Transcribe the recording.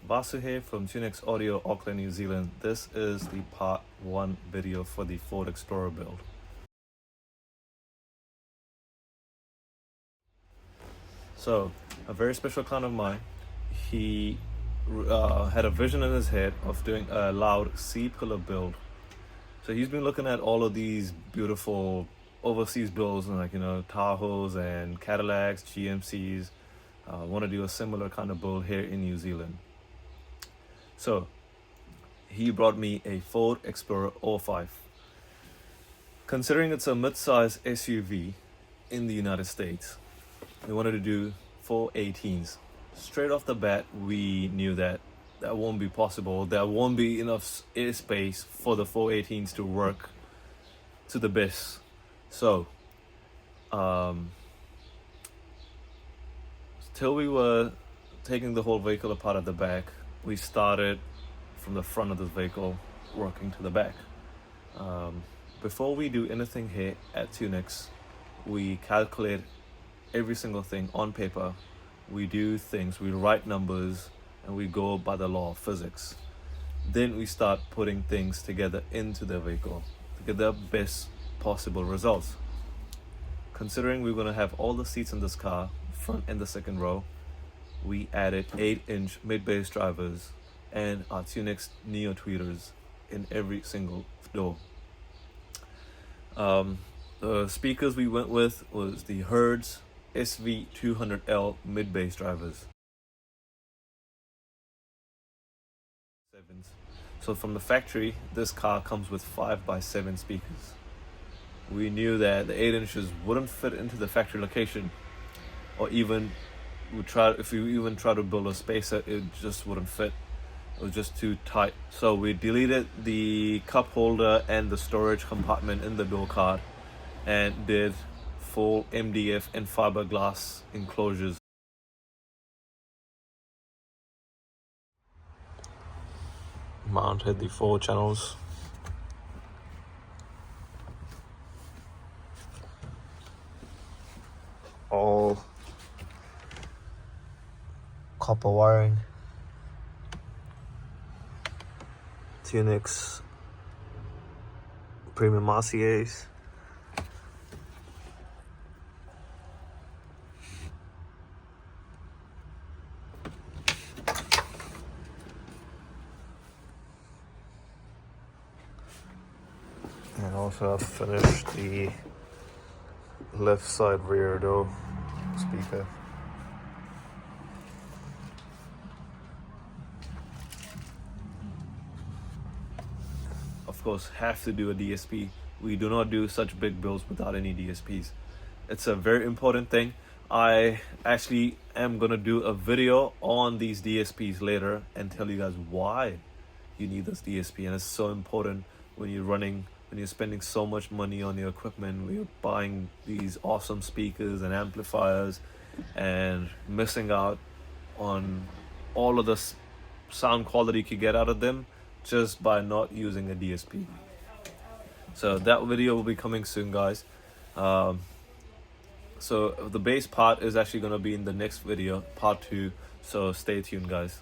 Vasu here from Tunex Audio, Auckland, New Zealand. This is the part 1 video for the Ford Explorer build. So, a very special client of mine, he had a vision in his head of doing a loud C-pillar build. So he's been looking at all of these beautiful overseas builds, like, Otahuhus and Cadillacs, GMCs. Want to do a similar kind of build here in New Zealand. So he brought me a Ford Explorer 05. Considering it's a mid-size SUV in the United States, we wanted to do 418s. Straight off the bat, we knew that won't be possible. There won't be enough airspace for the 418s to work to the best. So, till we were taking the whole vehicle apart at the back, we started from the front of the vehicle, working to the back. Before we do anything here at Tunex, we calculate every single thing on paper. We do things, we write numbers, and we go by the law of physics. Then we start putting things together into the vehicle to get the best possible results. Considering we're going to have all the seats in this car, front and the second row, we added 8-inch mid-bass drivers and our Tunex NEO Tweeters in every single door. The speakers we went with was the Hertz SV200L mid-bass drivers. So from the factory, this car comes with 5x7 speakers. We knew that the 8 inches wouldn't fit into the factory location, or even if we even try to build a spacer, it just wouldn't fit. It was just too tight. So we deleted the cup holder and the storage compartment in the door card and did full MDF and fiberglass enclosures. Mounted the 4 channels. All copper wiring. Tunex premium RCAs. And also I've finished the left side rear door speaker. Of course, have to do a DSP. We do not do such big builds without any DSPs. It's a very important thing. I actually am gonna do a video on these DSPs later and tell you guys why you need this DSP, and it's so important when you're spending so much money on your equipment, when you're buying these awesome speakers and amplifiers and missing out on all of the sound quality you could get out of them just by not using a DSP. So that video will be coming soon, guys. So the bass part is actually going to be in the next video, part 2, so stay tuned, guys.